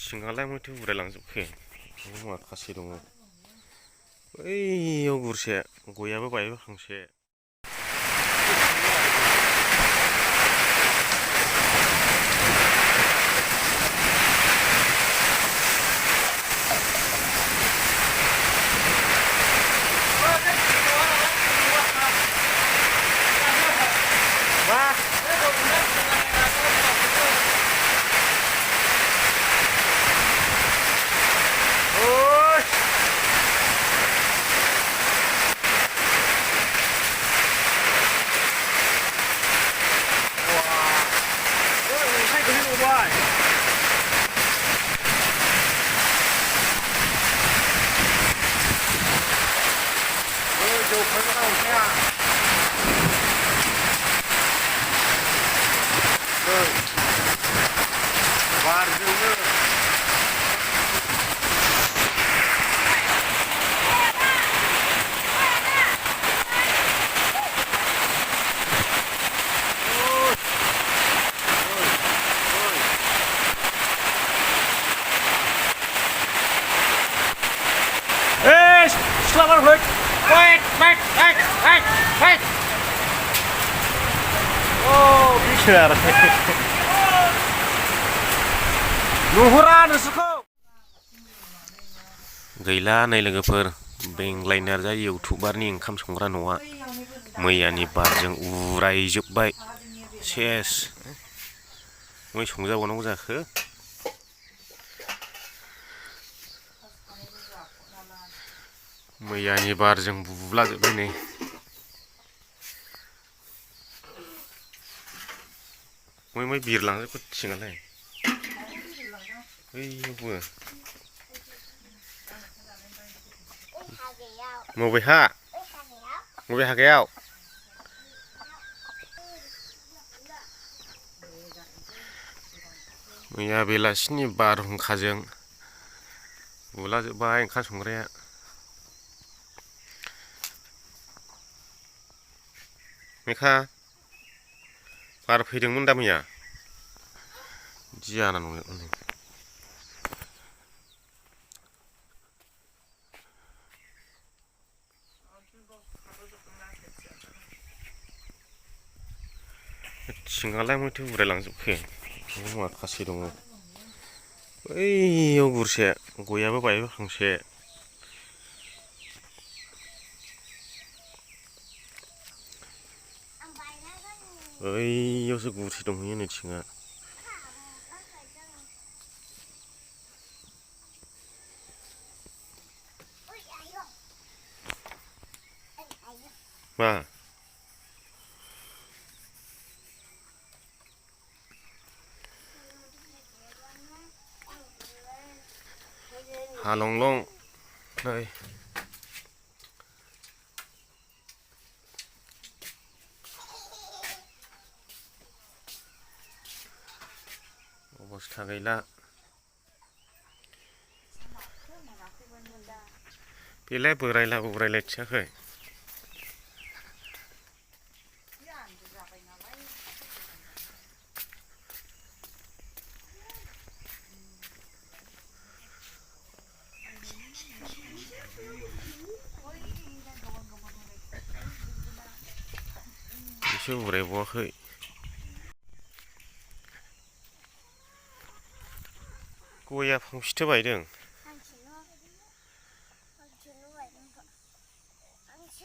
सिङालाय माथो उरायलांजोबखो माखासे दङ बैयाव गुरसे गयाबो बायबो फांसे Selamat wait. Oh, bicara. Nuhura nusukau. Gila नै लोगोफोर बेंलायनार जायो इउटुबारनि ओंखाम संग्रा न'आ मैयानि बारजों उरायजोबबाय सेस मै संजाबावनांगौ जाखो मैयानि बारजों बुब्लाजोबबाय नै मै बिरलांजोबखो थिङालाय बैयावबो मबे हागायाव मैया बेलासिनि बारहुंखाजों बुलाजोबबाय ओंखाम संग्राया मेखा बार फैदोंमोन दा मैया जियाना नंगौ सिङालाय माथो उरायलांजोबखो माखासे दङ बैयाव गुरसे गयाबो बायबो फांसे बैयावसो गुरसे दंहैयो नै थिङा मा हालंलं नै अबस्था गैला बेलाय बोरायलायथियाखै एसे उरायबावाखै गया फांसेथो बायदों